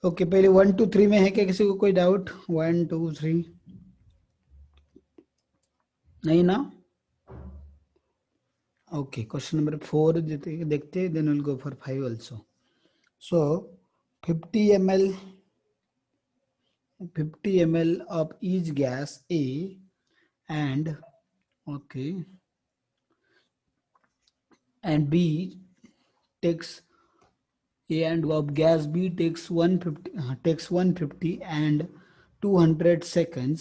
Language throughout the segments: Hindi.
ओके, पहले 1 2 3 में है क्या किसी को कोई डाउट? 1 2 3 नहीं ना? ओके, क्वेश्चन नंबर 4 देखते हैं, then will go for 5 also. So 50 ml of each gas A and okay and B takes A and of gas B takes 150 and 200 seconds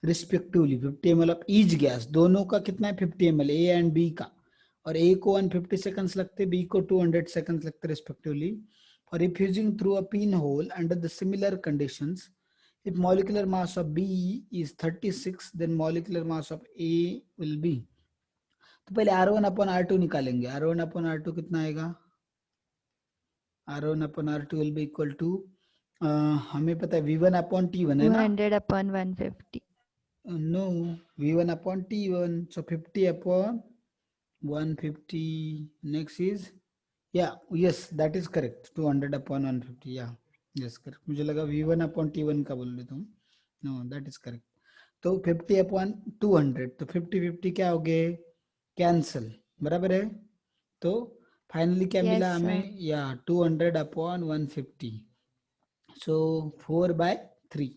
respectively. 50 ml of each gas, दोनों का कितना है 50 ml, ए एंड बी का. और ए को 150 सेकंड्स लगते, बी को 200 सेकंड्स लगते respectively. For refusing through a pin hole under the similar conditions, if molecular mass of B is 36 then molecular mass of A will be. तो पहले R1 upon R2 निकालेंगे. R1 upon R2 कितना आएगा? R1 upon R2 will be equal to हमें पता है V1 upon T1 है ना? 200 upon 150. No, V1 upon T1, so 50 upon 150. Next is, yeah, yes, that is correct, 200 upon 150. Yeah, yes, correct. मुझे लगा V1 upon T1 का बोल रहे तुम. No, that is correct. तो 50 upon 200, तो 50-50 क्या हो गए? कैंसल. बराबर है. तो फाइनली क्या Yes, मिला sir. हमें? या 200 upon 150, so 4/3.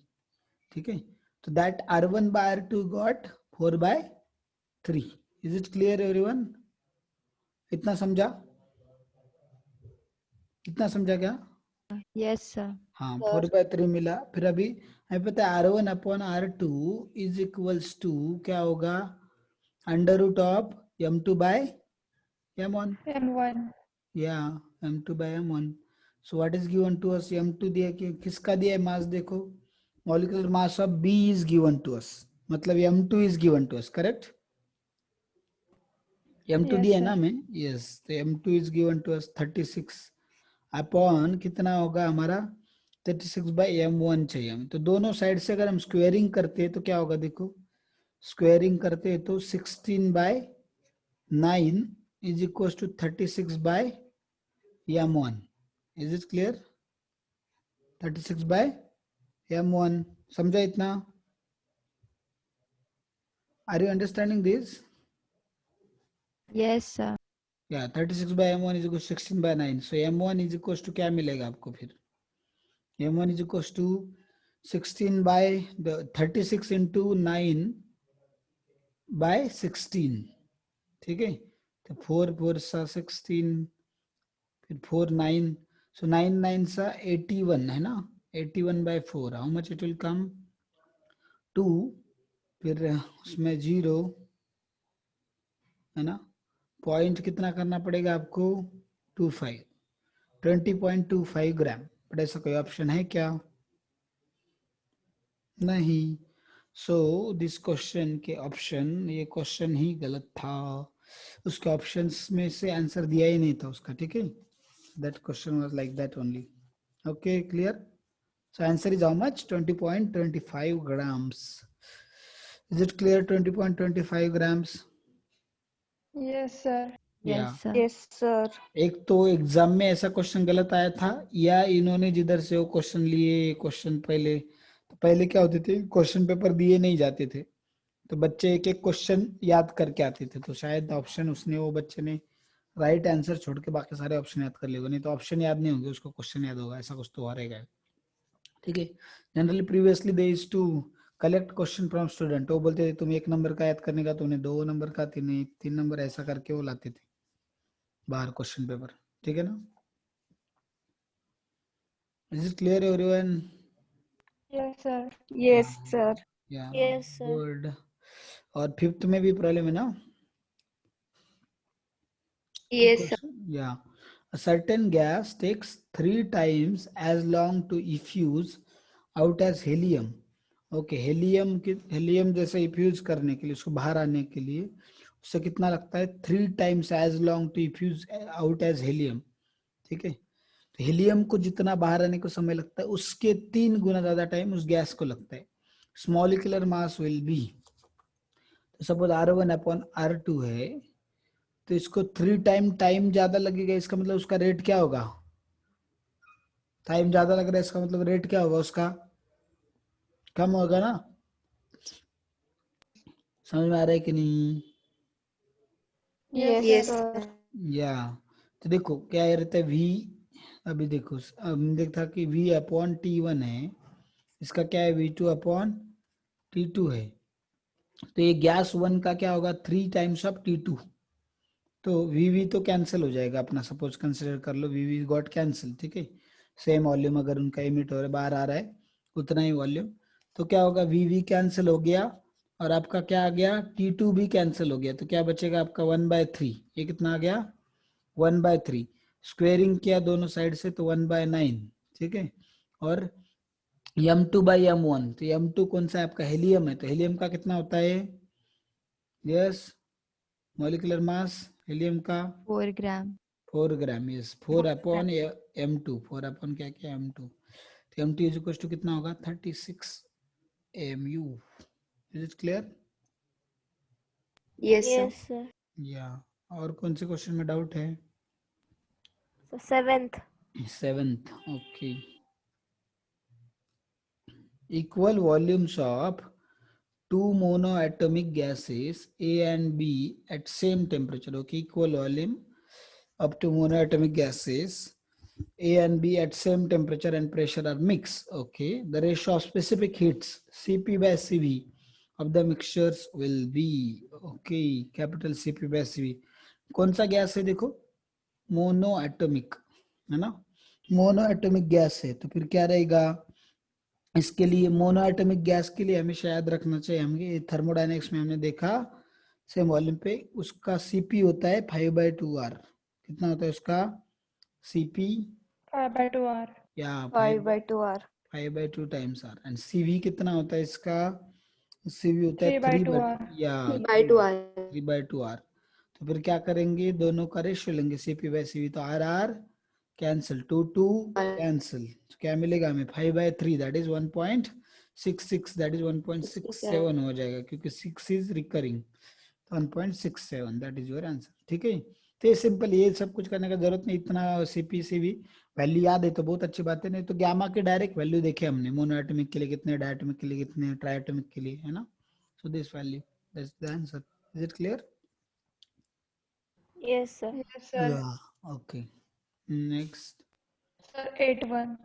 ठीक है. तो that R1 by R2 got 4/3. Is it clear everyone? इतना समझा? इतना समझा क्या? Yes, sir. हाँ, Sir. 4/3 मिला. फिर अभी हमें पता है R1 upon R2 is equals to क्या होगा? Under root of M2 by M1. M1. या M2 by M1. So what is given to us? M2 दिया कि किसका दिया है मास? देखो, molecular mass of B is given to us, मतलब M2 is given to us. Correct? M2 Yes, दिया है sir. ना हमें. यस, तो M2 is given to us 36 upon कितना होगा हमारा? 36/M1 चाहिए हमें. तो दोनों साइड से अगर हम स्क्वेयरिंग करते हैं तो क्या होगा? देखो, स्क्वेयरिंग करते हैं तो 16/9 is equal to 36/M1. Is it clear? 36/M1. समझा इतना? Are you understanding this? Yes, sir. या 36/M1 is equal 16/9. So M1 is equal to क्या मिलेगा आपको फिर? M1 is equals to 16 by the 36 into 9 by 16. ठीक है. तो 4 4 सा 16, फिर 4 9, so 9 9 सा 81 है ना? 81/4. How much it will come? 2. फिर उसमें 0 है ना? पॉइंट कितना करना पड़ेगा आपको? 25, 20.25 ग्राम. बट ऐसा कोई ऑप्शन है क्या? नहीं. सो दिस क्वेश्चन के ऑप्शन, ये क्वेश्चन ही गलत था. उसके ऑप्शंस में से आंसर दिया ही नहीं था उसका. ठीक है. That question was like that only. Okay, clear? So answer is how much? 20.25 grams. Is it clear? 20.25 grams. Yes, sir. या Yes, sir. Yes, sir. एक तो एग्जाम में ऐसा क्वेश्चन गलत आया था, या इन्होंने जिधर से वो क्वेश्चन लिए क्वेश्चन पहले, तो पहले क्या होते थे, क्वेश्चन पेपर दिए नहीं जाते थे तो बच्चे एक एक क्वेश्चन याद करके आते थे. तो शायद ऑप्शन उसने, वो बच्चे ने राइट आंसर छोड़ के बाकी सारे ऑप्शन याद कर लिए. नहीं तो ऑप्शन याद नहीं होंगे, उसको क्वेश्चन याद होगा. ऐसा कुछ तो हो रहेगा. ठीक है. Generally previously they is to collect question from student. वो बोलते थे तुम 1 नंबर का याद करने का, तो उन्हें 2 नंबर का, 3 नंबर, ऐसा करके वो लाते थे बाहर क्वेश्चन पेपर. ठीक है ना? Is it clear everyone? Yes, sir. Yes, sir. या Yes, sir. गुड. और 5th में भी प्रॉब्लम है ना? Yes, sir. Yeah. A certain gas takes 3 times as long to effuse out as helium. Okay, helium जैसे इफ्यूज करने के लिए, उसको बाहर आने के लिए उससे कितना लगता है? 3 times as long to effuse out as helium. ठीक है. तो हीलियम को जितना बाहर आने को समय लगता है, उसके 3 गुना ज्यादा टाइम उस गैस को लगता है. Molecular mass will be, suppose R1 upon R2 है, तो इसको 3 टाइम ज्यादा लगेगा. इसका मतलब उसका रेट क्या होगा? टाइम ज्यादा लग रहा है, इसका मतलब रेट क्या होगा उसका, कम होगा ना। समझ में आ रहा है कि नहीं? Yes, Yes, sir. sir. या तो देखो क्या रहता है वी, अभी देखो अब देखा कि वी अपॉन T1 है, इसका क्या है V2 अपॉन T2 है। तो ये गैस वन का क्या होगा 3 टाइम्स ऑफ T2। तो वी तो कैंसिल हो जाएगा अपना, सपोज कंसिडर कर लो वी गॉट कैंसिल, ठीक है। सेम वॉल्यूम अगर उनका इमिट हो रहा है, बाहर आ रहा है उतना ही वॉल्यूम, तो क्या होगा वी कैंसिल हो गया, और आपका क्या आ गया T2 भी कैंसिल हो गया, तो क्या बचेगा आपका 1/3। ये कितना आ गया 1/3। स्क्वेयरिंग किया दोनों साइड से तो 1/9, ठीक है। और m2/m1, तो m2 कौन सा है आपका हेलियम है, तो हेलियम का कितना होता है, यस मॉलिक्यूलर मास हेलियम का 4 ग्राम. 4 ग्राम, यस 4/m2, 4 क्या क्या m2, तो m2 इज इक्वल टू कितना होगा 36 mu। Is it clear? Yes, sir. Yes, sir. या और कौन से क्वेश्चन में डाउट है? So seventh. Seventh, okay. Equal volumes of two monoatomic gases A and B at same temperature. Okay, equal volume of two monoatomic gases A and B at same temperature and pressure are mixed. Okay, the ratio of specific heats Cp/Cv of the mixtures will be, okay, capital Cp/Cv। कौन सा गैस है देखो, मोनो एटॉमिक है ना, मोनो एटॉमिक गैस है, तो फिर क्या रहेगा इसके लिए, मोनो एटॉमिक गैस के लिए हमेशा याद रखना चाहिए, हमें थर्मोडायनेमिक्स में हमने देखा सेम वॉल्यूम पे उसका सीपी होता है 5/2r। कितना होता है उसका सीपी, 5/2 R. या 5/2 R. 5/2 times R, and CV कितना होता है इसका, सीवी होता है 3/2 R. या 3/2 R. 3/2 आर। तो फिर क्या करेंगे, दोनों का रेशियो लेंगे CP/CV, तो R R cancel, two two cancel, तो क्या मिलेगा हमें 5/3, दैट इज 1.66, दैट इज 1.67 हो जाएगा, क्योंकि 6 is recurring, 1.67, that is your answer, ठीक है। तो ये सिंपल, ये सब कुछ करने का जरूरत नहीं, इतना CP/CV वैल्यू याद है तो बहुत अच्छी बात है, नहीं तो गामा के डायरेक्ट वैल्यू देखे हमने, मोनोएटॉमिक के लिए कितने, डायटोमिक के लिए कितने, ट्राइएटॉमिक के लिए, है ना। So this value, that's the answer. Is it clear? Yes, sir. Yes, sir. Yeah, okay. Next, Sir, 8/1.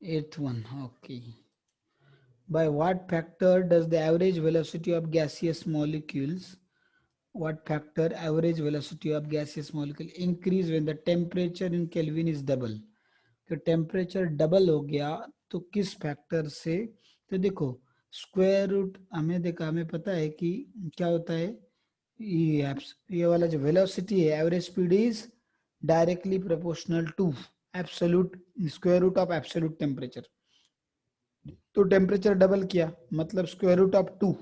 eighth one, okay. By what factor does the average velocity of gaseous molecules, what factor average velocity of gaseous molecule increase when the temperature in Kelvin is double? तो टेम्परेचर डबल हो गया तो किस फैक्टर से, तो देखो स्क्वायर रूट हमें देखा, हमें पता है कि क्या होता है, ये वाला जो वेलोसिटी है average speed is directly proportional to absolute square root of absolute temperature. तो टेम्परेचर डबल किया मतलब square root of two,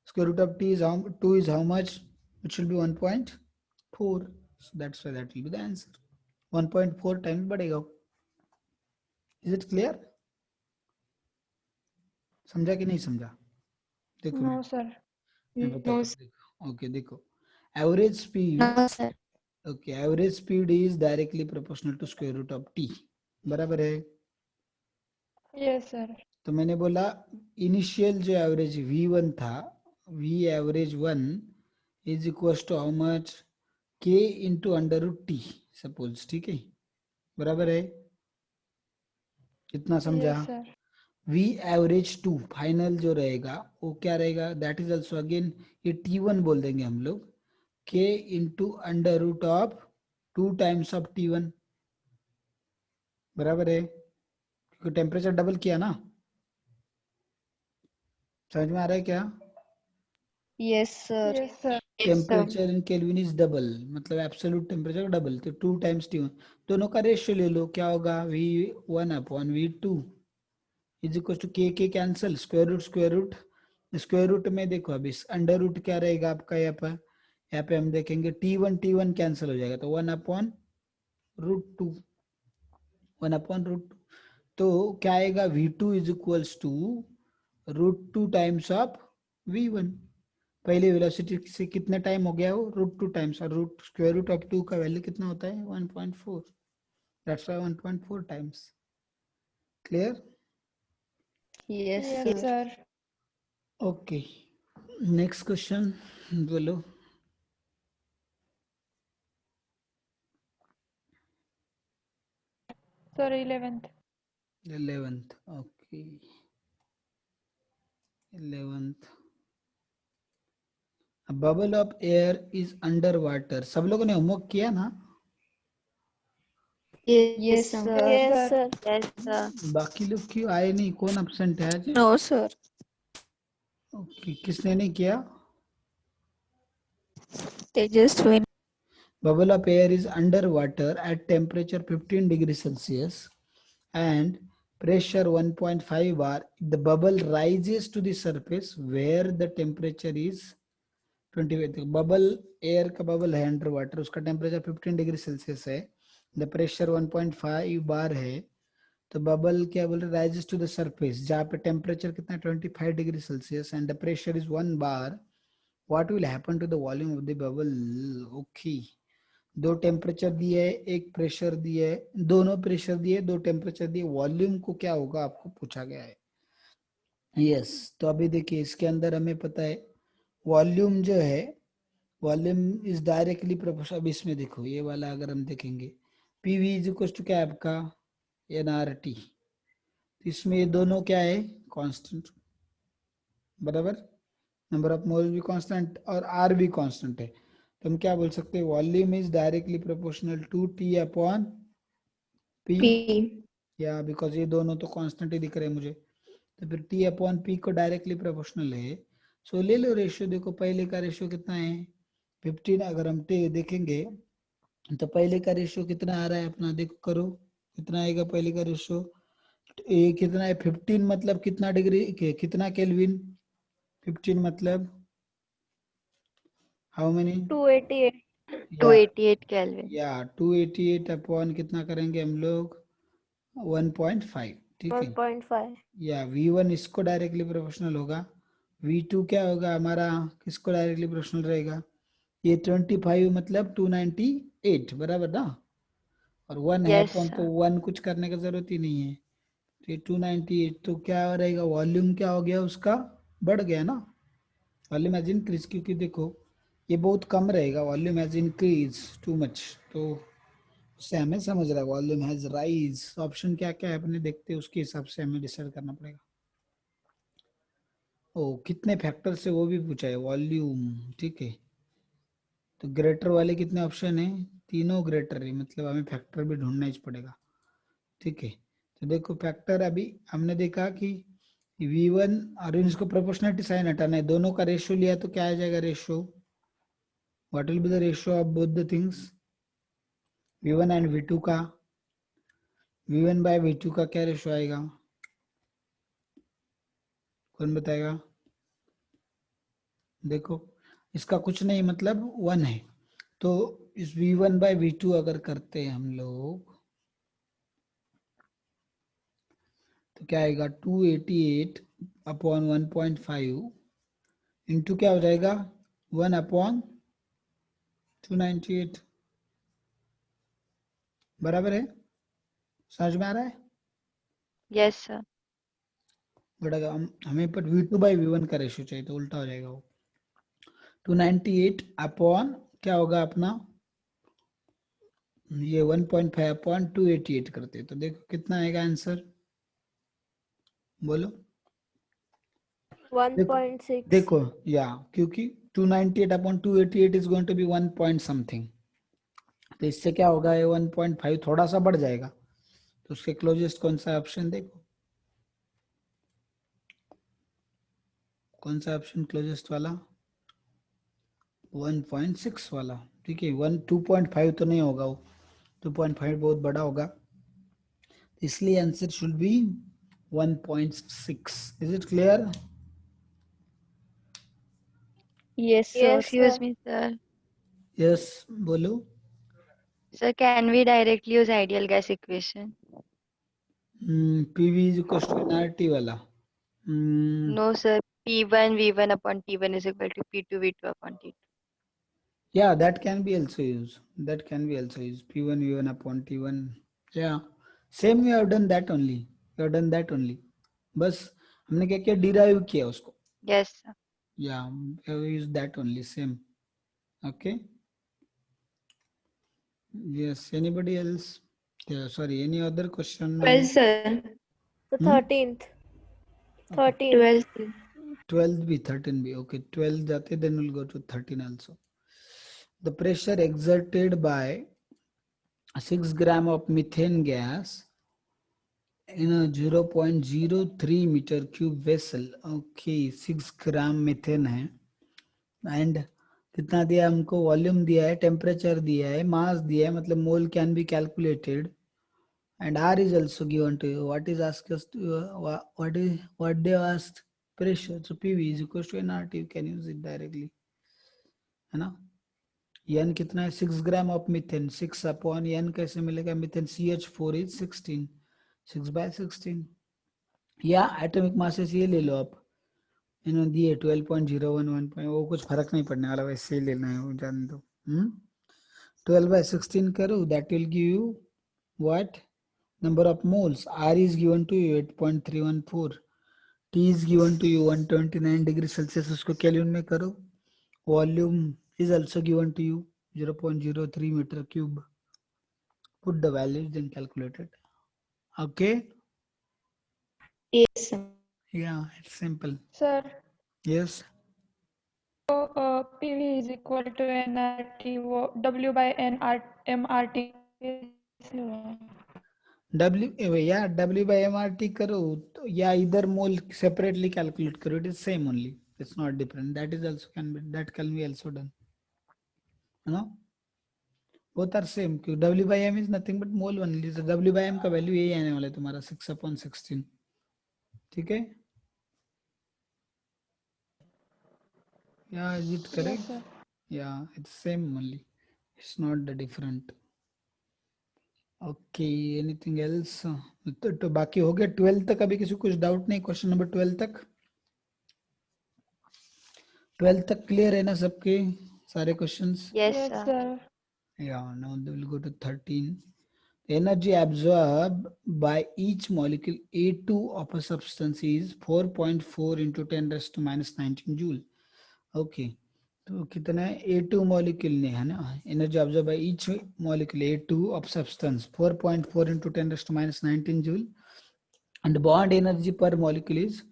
square root of T is how, two is how much, it should be 1.4, so that's why that will be the answer, 1.4 times बढ़ेगा। Is it clear? समझा कि नहीं समझा? देखो No, sir. मैं No, बताता हूँ, sir. देखो ओके देखो, average speed, No, sir. Okay average speed is directly proportional to square root of T, बराबर है। Yes, sir. तो मैंने बोला इनिशियल जो एवरेज V1 था, V average 1 is equal to how much, K into under root T suppose, ठीक है, बराबर है, कितना समझा। Yes, sir. V average 2 final जो रहेगा वो क्या रहेगा, दैट इज ऑल्सो अगेन ये T1 बोल देंगे हम लोग, K into under root of 2 times of T1, बराबर है, क्योंकि टेम्परेचर डबल किया ना। समझ में आ रहा है क्या? Yes, sir. Yes, sir. Temperature in kelvin is double, मतलब एब्सोल्यूट टेम्परेचर डबल, तो 2 टाइम्स T1, दोनों का रेशियो ले लो, क्या होगा V1 upon V2 is equal to के cancel, square root square root, square root में देखो अभी अंडर रूट क्या रहेगा आपका, यहाँ पे हम देखेंगे T1 कैंसिल हो जाएगा, तो 1/√2, 1/√2, तो क्या आएगा V2 is equals to √2 times of V1। पहले वेलोसिटी से कितने टाइम हो गया वो, √2 टाइम्स, और रूट स्क्वायर रूट ऑफ 2 का वैल्यू कितना होता है 1.4, that's why 1.4 times. Clear? Yes, Yes, sir. sir. Okay. Next question. बोलो. Sir, 11th. 11th. Okay. 11th. A bubble of air is underwater. सब लोगों ने होमवर्क किया ना? Yes, Yes, sir. Yes, sir. sir. Yes, sir. बाकी लोग क्यों आए नहीं? कौन absent है आज? No, sir. Okay. किसने नहीं किया? Tejaswin. Bubble of air is underwater at temperature 15 degrees Celsius and pressure 1.5 bar. The bubble rises to the surface where the temperature is 20. Bubble air का बबल है अंडर वाटर, उसका टेम्परेचर 15 डिग्री सेल्सियस है, द प्रेशर 1.5 बार है, तो बबल क्या बोल रहे, राइजेस टू द सरफेस, जहाँ पे टेम्परेचर कितना 25 degree Celsius and the pressure is 1 bar, what will happen to the volume of the bubble? Okay, दो टेम्परेचर दिए है, एक प्रेशर दिए है, दोनों प्रेशर दिए, दो टेम्परेचर दिए, वॉल्यूम को क्या होगा आपको पूछा गया है. यस, तो अभी देखिए इसके अंदर हमें पता है वॉल्यूम जो है, वॉल्यूम इज डायरेक्टली प्रोपोर्शनल. अब इसमें देखो ये वाला अगर हम देखेंगे, पीवी इज इक्वल टू क्या आपका एनआरटी, इसमें ये दोनों क्या है कांस्टेंट, बराबर, नंबर ऑफ मोल भी कांस्टेंट और आर भी कांस्टेंट है, तो हम क्या बोल सकते हैं, volume is directly proportional to T upon P, P. या बिकॉज ये दोनों तो कांस्टेंट ही दिख रहे हैं मुझे, तो फिर टी अपॉन पी को डायरेक्टली प्रोपोर्शनल है. सो ले लो रेशियो, देखो पहले का रेशियो कितना है 15, अगर हम देखेंगे तो पहले का रेशियो कितना आ रहा है अपना, देखो करो कितना आएगा पहले का रेशियो, ये कितना है 15 मतलब कितना डिग्री, कितना केल्विन, 15 मतलब हाउ मेनी, 288. या 288 Kelvin. 288 अपॉन कितना करेंगे हम लोग 1.5, ठीक है, 1.5. या V1 इसको डायरेक्टली प्रोपोर्शनल होगा, V2 क्या होगा हमारा, किसको डायरेक्टली प्रोपोर्शनल रहेगा, ये 25 मतलब 298, बराबर ना, और 1 है Yes, अपॉन, तो sir. 1 कुछ करने की जरूरत ही नहीं है, तो ये 298, तो क्या रहेगा वॉल्यूम क्या हो गया उसका, बढ़ गया ना, वॉल्यूम एज इंक्रीज, क्योंकि देखो ये बहुत कम रहेगा, volume as increase too much, तो उससे हमें समझ रहा है वॉल्यूम हैज राइज, ऑप्शन क्या क्या है अपने देखते हैं, उसके हिसाब से हमें डिसाइड करना पड़ेगा. ओ कितने फैक्टर से वो भी पूछा है वॉल्यूम, ठीक है, तो ग्रेटर वाले कितने ऑप्शन है, तीनों ग्रेटर है, मतलब हमें फैक्टर भी ढूंढना ही पड़ेगा, ठीक है. तो देखो फैक्टर अभी हमने देखा कि V1 और इसको प्रोपोर्शनलिटी साइन हटाना है, दोनों का रेशियो लिया तो क्या आ जाएगा ratio, what will be the ratio of both the things, V1 and V2 का, V1 बाय V2 का क्या रेशियो आएगा, कौन बताएगा, देखो इसका कुछ नहीं मतलब 1 है, तो इस V1 बाय V2 अगर करते हैं हम लोग तो क्या आएगा 288 अपॉन 1.5 इंटू क्या हो जाएगा 1 अपॉन 298, बराबर है, समझ में आ रहा है, Yes, sir. बड़ा हमें पर V2 बाई V1 का रेशियो चाहिए, तो उल्टा हो जाएगा वो, 298 अपॉन क्या होगा अपना, ये 1.5 अपॉन 288 करते, तो देखो कितना आएगा आंसर, बोलो, देखो 1.6. देखो या क्योंकि 298 upon 288 is going to be 1 point something, तो इससे क्या होगा ये 1.5 थोड़ा सा बढ़ जाएगा, तो उसके क्लोजेस्ट कौन सा ऑप्शन, देखो कौन सा ऑप्शन क्लोजेस्ट वाला, 1.6 वाला, ठीक है, 2.5 तो नहीं होगा वो, 2.5 बहुत बड़ा होगा, इसलिए answer should be 1.6. Is it clear? Yes, sir. Yes, Excuse sir. me, sir. Yes, बोलो. Sir, can we directly use ideal gas equation? PV is equal to NRT वाला, No, sir. P1 V1 upon T1 is equal to P2 V2 upon T2. yeah, that can be also used, that can be also used, p1 v1 upon t1, yeah, same we have done that only, you done that only, बस हमने क्या किया, डिराइव किया उसको, Yes, sir. या use that only, same. Okay, yes, anybody else, sorry, any other question? 12, sir. The Hmm? 13th. 13th. 12. 12th भी, 13 भी, okay, 12 जाते, then we'll go to 13 also. The pressure exerted by 6 gram of methane gas in a 0.03 meter cube vessel. Okay, 6 gram methane है, and कितना दिया हमको, वॉल्यूम दिया है, टेम्परेचर दिया है, मास दिया है, मतलब mole can be calculated, and R is also given to you. What is asked us to, what they asked, pressure. So PV is equals to nRT. You can use it directly, है ना. n कितना है, 6 gram of methane, 6 upon n कैसे मिलेगा, मीथेन CH4 इज 16, 6/16, या एटॉमिक मासेस ये ले लो आप, इन्होंने दिए 12.01, 1. वो कुछ फर्क नहीं पड़ने वाला, वैसे ही लेना है, वो जान दो. 12/16 करो, that will give you what, number of moles. R is given to you 8.314, T is given to you 129 degree Celsius, उसको केल्विन में करो. Volume is also given to you 0.03 meter cube. Put the values, then calculate it. Okay, Yes, sir. yeah, it's simple. Sir, Yes, PV is equal to nRT, W by MRT is W, yeah, W by MRT करो तो, या इधर मोल separately calculate करो, it is same only, it's not different. That is also can be also done, you know. Both are same, क्यों, W by M is nothing but mole only, so W by M का वैल्यू यही आने वाला है तुम्हारा, 6/16. ठीक है, या is it yes, correct, sir. या it's same only, it's not the different. Okay, anything else? तो बाकी हो गया 12 तक, अभी किसी को कुछ डाउट नहीं, क्वेश्चन नंबर 12 तक, 12 तक क्लियर है ना सबके सारे questions? Yes, Yes, sir. sir. Yeah, now they will go to 13. Energy absorbed by each molecule A2 of a substance is 4.4 into 10 raised to minus 19 joule. Okay. तो कितना है, A2 molecule ने, है ना, energy absorbed by each molecule A2 of substance 4.4 into 10 raised to minus 19 joule, and bond energy per molecule is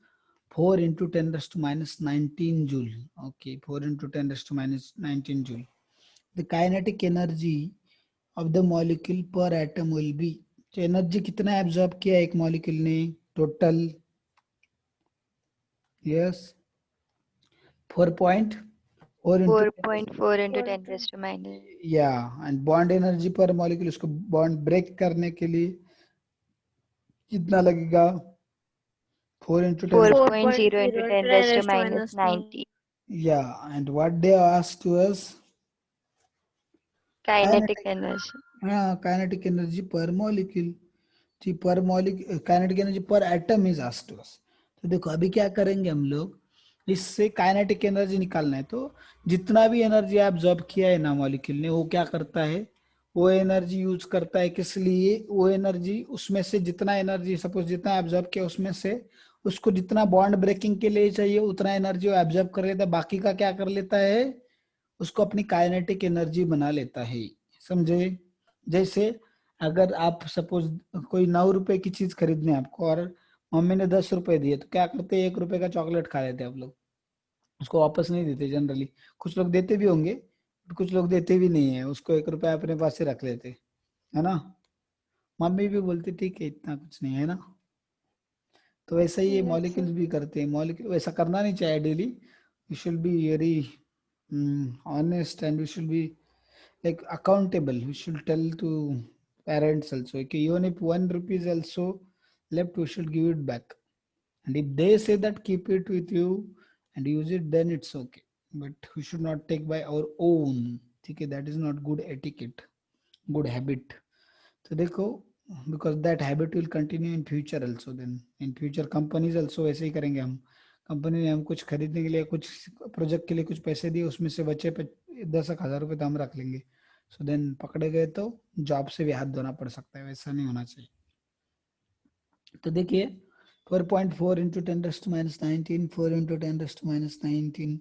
4 into 10 raised to minus 19 joule. Okay, 4 into 10 raised to minus 19 joule. The kinetic energy of the molecule per atom will be, तो एनर्जी कितना एब्जॉर्ब किया एक मॉलिक्यूल ने total, yes, 4.4 into 4.4 into 10 raised to minus. या, and bond energy per molecule, उसको बॉन्ड ब्रेक करने के लिए कितना लगेगा, 4 into 10, 4.0 into 10 raised to minus 90. या, and what they asked to us, Kinetic energy. हाँ, kinetic energy per molecule, per molecule, kinetic energy per atom is asked to us. तो देखो अभी क्या करेंगे हम लोग, इससे काइनेटिक एनर्जी निकालना है, तो जितना भी एनर्जी एब्जॉर्ब किया है ना मॉलिक्यूल ने, वो क्या करता है, वो एनर्जी यूज करता है, किस लिए, वो एनर्जी, उसमें से जितना एनर्जी, सपोज जितना एब्जॉर्ब किया उसमें से उसको जितना बॉन्ड ब्रेकिंग के लिए चाहिए उतना एनर्जी वो एब्जॉर्ब कर लेता है, बाकी का क्या कर लेता है, उसको अपनी काइनेटिक एनर्जी बना लेता है. समझे? जैसे अगर आप सपोज कोई 9 रुपए की चीज खरीदने आपको, और मम्मी ने 10 रुपए दिए, तो क्या करते हैं, 1 रुपए का चॉकलेट खा लेते हैं आप लोग, उसको वापस नहीं देते जनरली. कुछ लोग देते भी होंगे, कुछ लोग देते भी नहीं है, उसको 1 रुपया अपने पास से रख लेते, है ना. मम्मी भी बोलती ठीक है, इतना कुछ नहीं है ना. तो वैसा ही ये Yes, मॉलिक्यूल्स sir. भी करते हैं, मॉलिक्यूल वैसा करना नहीं चाहिए daily. We should be very honest, and we should be like accountable. We should tell to parents also, okay, even if 1 rupee is also left, we should give it back. And if they say that keep it with you and use it, then it's okay, but we should not take by our own. Okay, that is not good etiquette, good habit. So देखो, because that habit will continue in future also, then in future companies also वैसे ही करेंगे. हम कंपनी ने हम कुछ खरीदने के लिए, कुछ प्रोजेक्ट के लिए कुछ पैसे दिए, उसमें से बचे 10,000 रुपए तो हम रख लेंगे. सो देन पकड़े गए तो जॉब से भी हाथ धोना पड़ सकता है, वैसा नहीं होना चाहिए. तो देखिए 4.4 इंटू 10⁻⁹, 4 इंटू 10⁻⁹,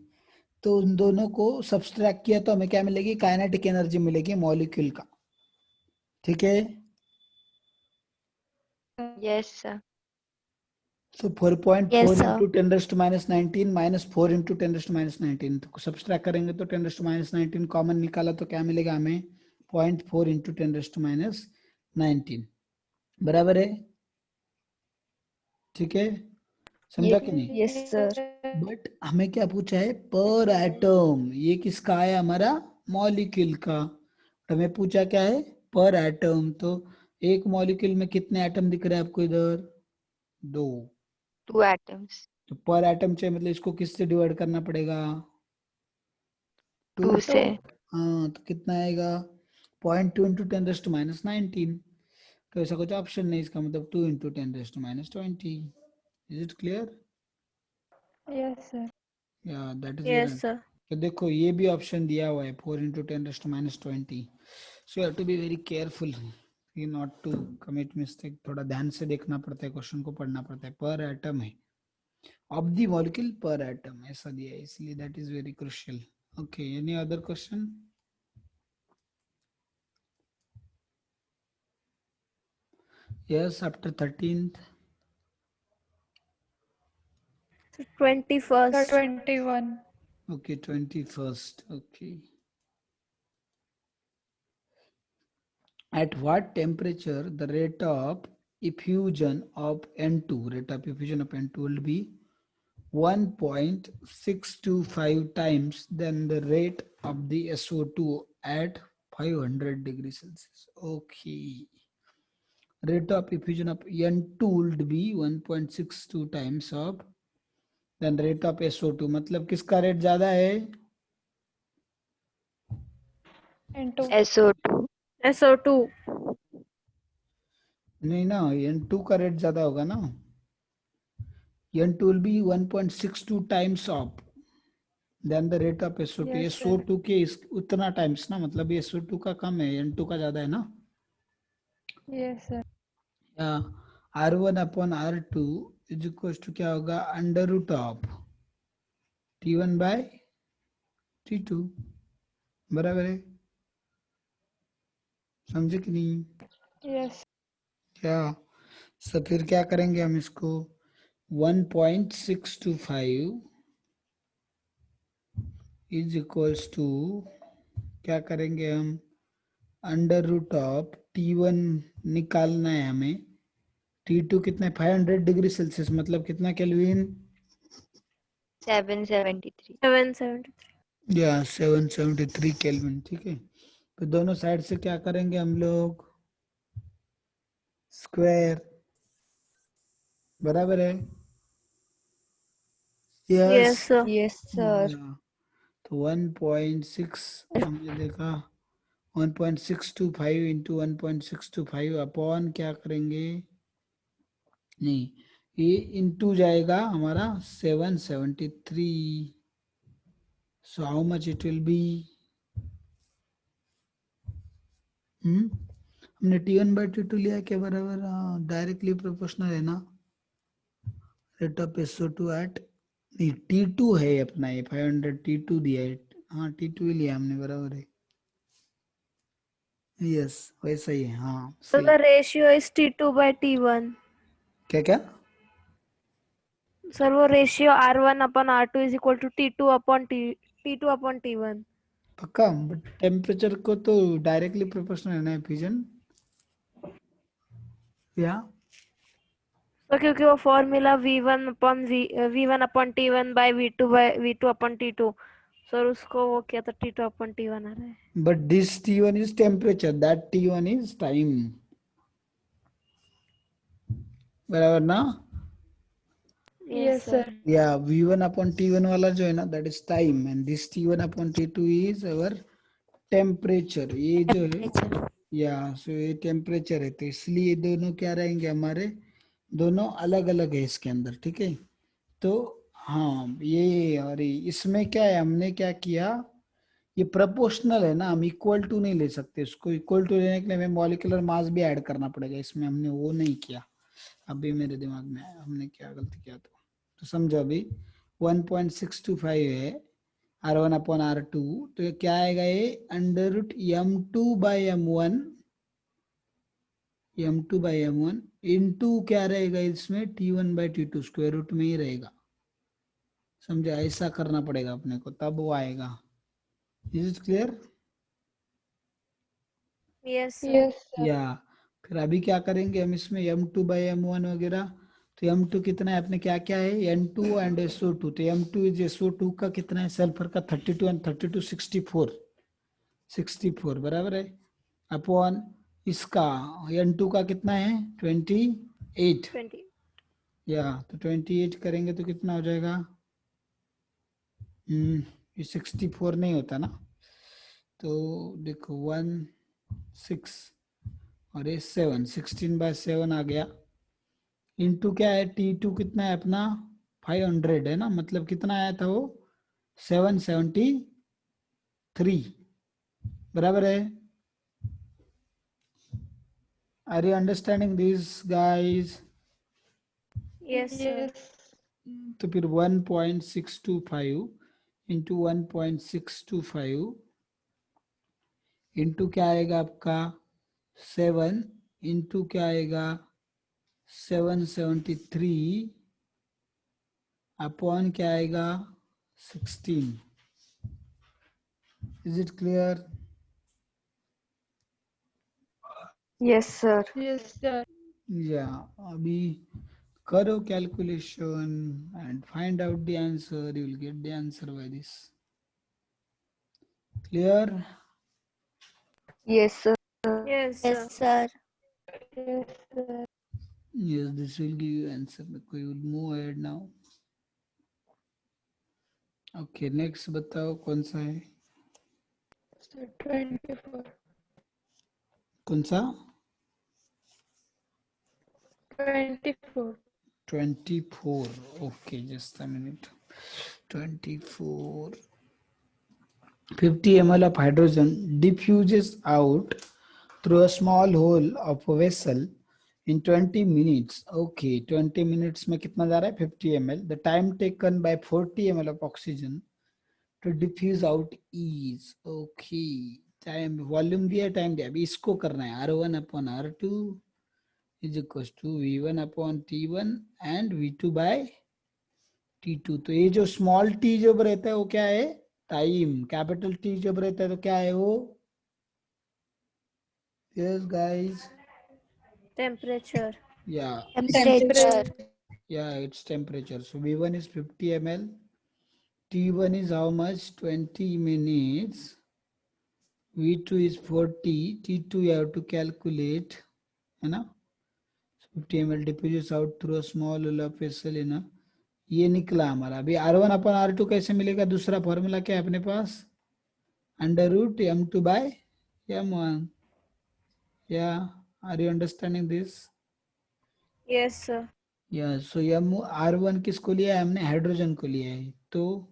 तो उन दोनों को सब्सट्रैक्ट किया तो हमें क्या मिलेगी, काइनेटिक एनर्जी मिलेगी मॉलिक्यूल का, ठीक है। Yes, sir. So 4.4 Yes, into sir. 10⁻⁹ minus 4 into 10⁻⁹, तो सब्सट्रैक्ट करेंगे तो 10⁻⁹ कॉमन निकाला तो क्या मिलेगा हमें, 0.4 into 10⁻⁹, बराबर है, ठीक है, समझा कि नहीं। Yes, sir. बट हमें क्या पूछा है, पर एटम, ये किसका है, हमारा मॉलिक्यूल का। हमें पूछा क्या है, पर एटम, तो एक मॉलिक्यूल में कितने एटम दिख रहे हैं आपको इधर, 2, 2 atoms. तो पर एटम चाहिए मतलब इसको किससे डिवाइड करना पड़ेगा, 2 2 से। से. हाँ तो कितना आएगा, 0.2 इंटू 10⁻⁹, तो ऐसा कुछ ऑप्शन नहीं, इसका मतलब 2 into 10⁻20। Is it clear, Yes, sir. या that is your. Yes, sir. तो देखो ये भी ऑप्शन दिया हुआ है 4 into 10⁻20, so you have to be very careful not to commit mistake, थोड़ा ध्यान से देखना पड़ता है, क्वेश्चन को पढ़ना पड़ता है। पर एटम है, ऑफ द मॉलिक्यूल पर एटम ऐसा दिया है, इसलिए that is very crucial. Okay, any other question. Yes, after 13th. So The 21st. 21. Okay, 21st. Okay. At what temperature the rate of effusion of N2, rate of effusion of N2 will be 1.625 times than the rate of the SO2 at 500 degrees Celsius. Okay. Rate of effusion of N2 will be 1.62 times of then rate of SO2, मतलब किसका रेट ज्यादा है, And 2. SO2. SO2. नहीं ना, N2 का रेट ज्यादा होगा ना, N2 will be 1.62 times of than the rate of SO2, Yes, sir. SO2 के उतना टाइम्स ना, मतलब SO2 का कम है, N2 का ज्यादा है ना। Yes, sir. या R1 upon R2 is equal to क्या होगा, under root of T1 bye T2, बराबर है, समझे कि नहीं, Yes. क्या। सो फिर क्या करेंगे हम इसको, 1.625 इज इक्वल्स टू क्या करेंगे हम, अंडर रूट ऑफ T1 निकालना है हमें, T2 कितना है 500 डिग्री सेल्सियस, मतलब कितना केल्विन, 773. 773. या 773 केल्विन, ठीक है। तो दोनों साइड से क्या करेंगे हम लोग, स्क्वायर, बराबर है, Yes, yes. sir. Yes, sir. तो 1.6 हमने देखा, 1.625 इंटू 1.625 अपॉन क्या करेंगे, नहीं ये इंटू जाएगा हमारा 773, so how much it will be, हमने T1/T2 लिया क्या बराबर, डायरेक्टली प्रोपोर्शनल है ना, रेट ऑफ SO2 एट, नहीं T2 है अपना, ये 500 T2 दिया है, हाँ T2 ही लिया हमने, बराबर है, यस वैसा ही है, हाँ So सही। the ratio is T2 by T1. क्या क्या, Sir, वो ratio R1 upon R2 is equal to T2 upon T2 upon T1. पक्का, बट टेम्परेचर को तो डायरेक्टली प्रोपोर्शनल है ना फ्यूजन, या तो क्योंकि वो formula V1 upon T1 by V2 upon T2. Sir उसको वो किया तो T2 upon T1 आ रहा है। but this T1 is temperature, that T1 is time, बराबर ना, Yes, sir. या V1 upon T1 वाला जो है ना that is time, and this T1 upon T2 is our temperature, ये जो है, या सो ये टेम्परेचर है, तो इसलिए दोनों क्या रहेंगे हमारे, दोनों अलग अलग है इसके अंदर, ठीक है। तो हाँ ये, और इसमें क्या है, हमने क्या किया, ये प्रोपोर्शनल है ना, हम इक्वल टू नहीं ले सकते, इसको इक्वल टू लेने के लिए हमें मॉलिक्यूलर मास भी ऐड करना पड़ेगा, इसमें हमने वो नहीं किया, अभी मेरे दिमाग में आया हमने क्या गलती किया तो समझो अभी 1.625 है R1 अपॉन R2, तो ये क्या आएगा, ये under root M2 by M1 into क्या रहेगा इसमें T1 by T2 square root में ही रहेगा। समझो, ऐसा करना पड़ेगा अपने को, तब वो आएगा। Is it clear? Yes, sir. Yes, sir. या फिर अभी क्या करेंगे हम इसमें M2 बाई M1 वगैरह, तो M2 कितना है अपने, क्या क्या है N2 एंड SO2, तो M2 इज SO2 का कितना है, सल्फर का 32 एंड 32 64 बराबर है, अपॉन इसका N2 का कितना है 28, 20. या तो 28 करेंगे तो कितना हो जाएगा, ये 64 नहीं होता ना, तो देखो 1 6 और ये 7, 16 बाय 7 आ गया, इंटू क्या है T2 कितना है अपना 500 है ना, मतलब कितना आया था वो 773 बराबर है। Are you understanding this guys? Yes, sir. Yes. तो फिर 1.625 इंटू 1.625 इंटू क्या आएगा आपका 7 इंटू क्या आएगा 773 अपॉन क्या आएगा 16। Is it clear? Yes, sir. Yes, sir. या अभी करो calculation and find out the answer, you will get the answer by this. Clear? Yes, sir. Yes, sir. Yes, sir. Yes, sir. Yes, this will give you answer. We will move ahead now. Okay, next बताओ कौन सा है, Sir, 24. कौन सा 24. 24? Okay, just a minute. 24. 50 ml of hydrogen diffuses out through a small hole of a vessel in 20 minutes. Okay, 20 minutes में कितना जा रहा है 50 ml. The time taken by 40 ml of oxygen to diffuse out is, okay, time volume दिया, टाइम दिया, अभी इसको करना है R1 upon R2 is equal to V1 upon T1 and V2 by T2। तो ये जो स्मॉल t जब रहता है वो क्या है टाइम, कैपिटल T जब रहता है तो क्या है वो, यस गाइस, Temperature. या Temperature. it's temperature. So V1 is 50 ml, T1 is how much 20 minutes, V2 is 40, T2 you have to calculate, है ना, 50 ml diffuses out through a small vessel in a, ये निकला हमारा। अभी R1 अपन R2 कैसे मिलेगा, दूसरा फॉर्मूला क्या है अपने पास, under root M2 by M1। या are you understanding this? Yes, sir. या सो R1 किसको लिया है हमने, हाइड्रोजन को लिया है, तो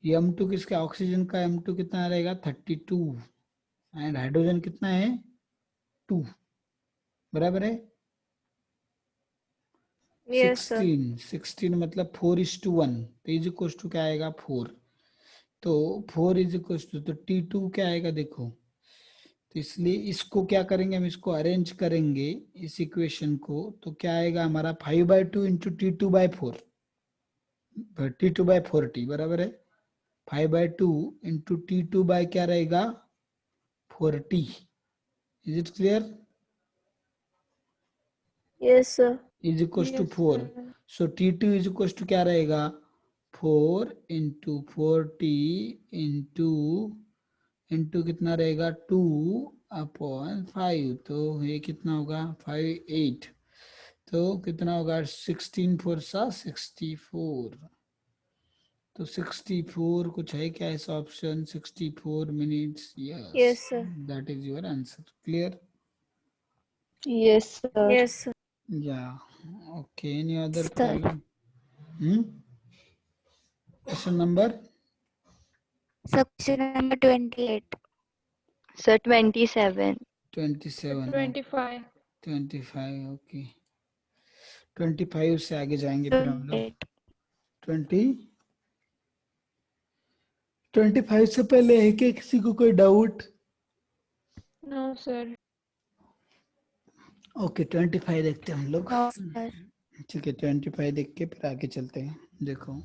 M2 किसका, ऑक्सीजन का M2 कितना रहेगा 32 एंड हाइड्रोजन कितना है 2 बराबर है Yes, sir. 16 मतलब 4:1, तो इज इक्वल टू क्या आएगा 4, तो 4 इज इक्वल टू, तो T2 क्या आएगा देखो, तो इसलिए इसको क्या करेंगे हम, इसको अरेंज करेंगे इस इक्वेशन को, तो क्या आएगा हमारा 5/2 इंटू T2/4, T2/4T बराबर है 5/2 इंटू T2 बाय क्या रहेगा 4T। Is it clear? Yes, sir. Is equal to Yes, 4, sir. So T2 is equal to क्या रहेगा 4 इंटू 4T इंटू कितना रहेगा 2/5, तो ये कितना होगा 5 8, तो कितना होगा 16 4 64, तो 64 कुछ है क्या ऐसा option, 64 minutes, Yes, yes sir. That is your answer. Clear? Yes, sir. Yes, sir. या okay, any other Sir. Problem? Question number So question number 28. Sir, 27. 27, 25. 25, okay. 25 से आगे जाएंगे फिर हम लोग 28. 25 से पहले है क्या किसी को कोई डाउट? No, sir. ओके 25 देखते हैं हम लोग। No, sir. ठीक है 25 देख के फिर आगे चलते हैं। देखो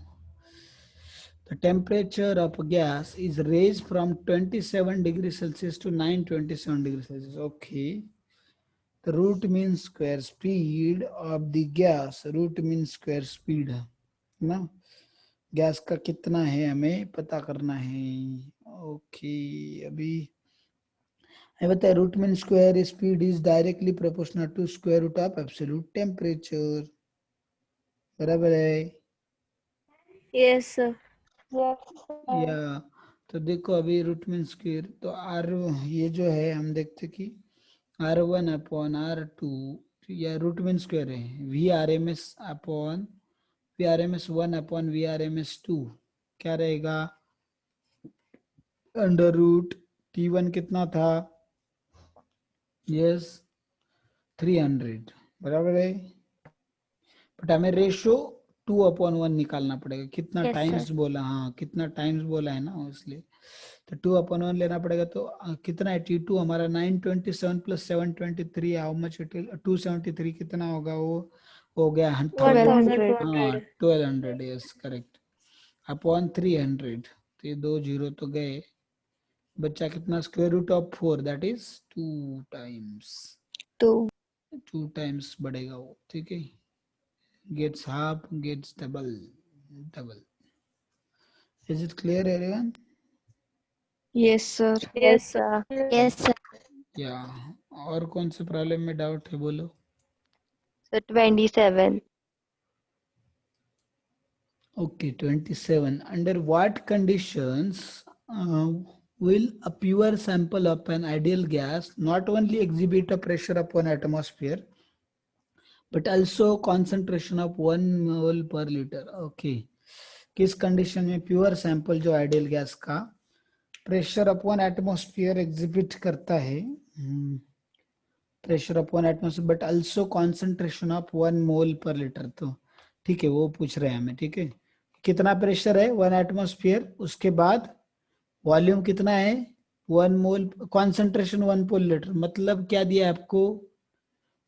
the temperature of a gas is raised from 27 degrees Celsius to 927 degrees Celsius. Okay. The root mean square speed of the gas. Root mean square speed है ना, गैस का कितना है हमें पता करना है। ओके अभी बताए root mean square speed is directly proportional to square root of absolute temperature. बराबर है? Yes, sir. Yes, sir. या तो देखो अभी रूट मीन स्क्वायर तो आर ये जो है हम देखते कि R1 अपॉन R2 या रूट मीन स्क्वायर है V R M S upon V R M S 1 upon V R M S 2 क्या रहेगा अंडर रूट T1 कितना था? यस 300 बराबर है। बट हमें रेशो 2/1 निकालना पड़ेगा। कितना Yes, टाइम्स sir. बोला? हाँ कितना टाइम्स बोला है ना इसलिए तो 2/1 लेना पड़ेगा। तो कितना है T2 हमारा 927 प्लस 723 हाउ मच इट 273 कितना होगा वो हो गया 1000। 1200. हाँ 1200. 1200 यस करेक्ट अपॉन 300 तो ये 2 जीरो तो गए बच्चा कितना square root of 4 that is 2. 2 times बढ़ेगा वो। ठीक है gets half gets double. Is it clear everyone? Yes, sir. Yes, sir. Yes, sir. या और कौन से प्रॉब्लम में डाउट है बोलो। So 27. Okay 27 under what conditions will a pure sample of an ideal gas not only exhibit a pressure upon atmosphere but also concentration of 1 mole per liter? Okay किस कंडीशन में प्योर सैंपल जो आइडियल गैस का प्रेशर अपॉन एटमॉस्फेयर एग्जिबिट करता है pressure upon atmosphere but also concentration of 1 mole पर लीटर। तो ठीक है वो पूछ रहे हैं हमें। ठीक है कितना प्रेशर है 1 एटमॉस्फेयर उसके बाद वॉल्यूम कितना है 1 मोल कॉन्सेंट्रेशन 1 पर लीटर मतलब क्या दिया है आपको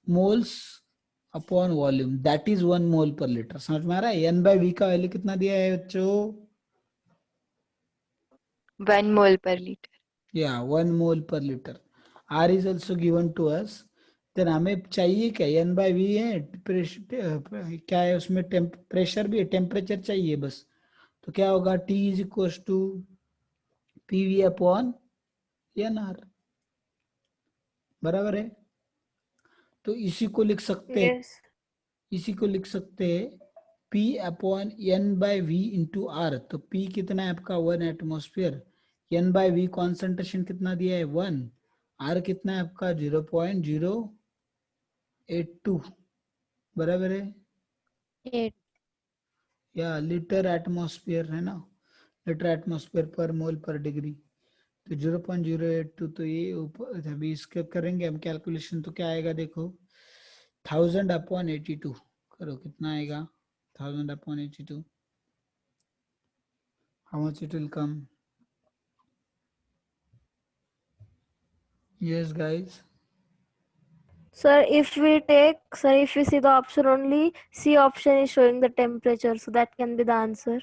moles upon volume that is 1 mole पर लीटर। समझ में आ रहा है? N/V का वैल्यू कितना दिया है बच्चों? 1 mole per liter. या 1 मोल पर लीटर। R इज also given to us. Then हमें चाहिए क्या N/V है क्या है उसमें प्रेशर भी है टेम्परेचर चाहिए बस। तो क्या होगा T is equal to PV upon NR। बराबर है? तो इसी को लिख सकते हैं Yes. इसी को लिख सकते हैं P upon N/V into R। तो P कितना है आपका 1 एटमॉस्फेयर N/V कॉन्सेंट्रेशन कितना दिया है 1 R कितना है आपका 0.082 बराबर है 8. या लीटर एटमॉस्फेयर है ना लीटर एटमॉस्फेयर पर मोल पर डिग्री। तो 0.082 तो ये ऊपर अभी इसके करेंगे हम कैलकुलेशन तो क्या आएगा देखो 1000/82 करो कितना आएगा 1000/82 how much it will come? Yes guys Sir, if we see the option only, C option is showing the temperature, so that can be the answer.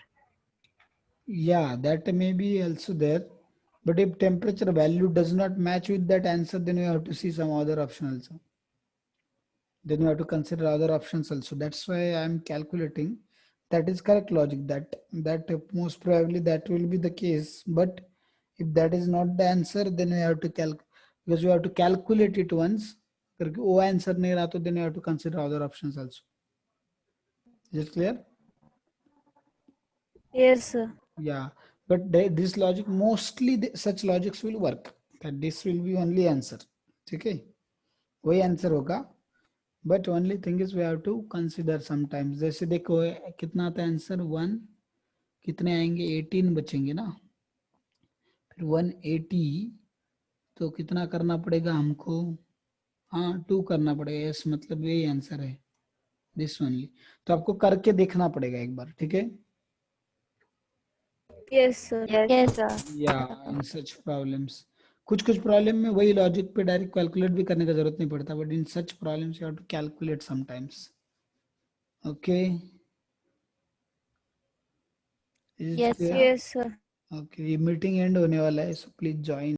yeah that may be also there but if temperature value does not match with that answer then we have to see some other option also. Then you have to consider other options also. That's why I am calculating. That is correct logic that most probably that will be the case. But if that is not the answer, then we have to because you have to calculate it once. If वो answer नहीं रहा तो then you have to consider other options also. Is it clear? Yes, sir. Yeah. But this logic mostly such logics will work. That this will be only answer. ठीक है? वही answer होगा. But only thing is we have to consider sometimes. जैसे देखो कितना आता है आंसर 1 कितने आएंगे 18 बचेंगे ना फिर 180 तो कितना करना पड़ेगा हमको हाँ 2 करना पड़ेगा। यस मतलब यही आंसर है दिस ओनली। तो आपको करके देखना पड़ेगा एक बार, ठीक है? Yes, sir. Yes, sir. या इन सच प्रॉब्लम्स, कुछ कुछ प्रॉब्लम में वही लॉजिक पे डायरेक्ट कैलकुलेट भी करने का जरूरत नहीं पड़ता, but in such problems you have to calculate sometimes. Okay, Yes, Yes, sir. Okay, ये मीटिंग एंड होने वाला है, सो प्लीज ज्वाइन।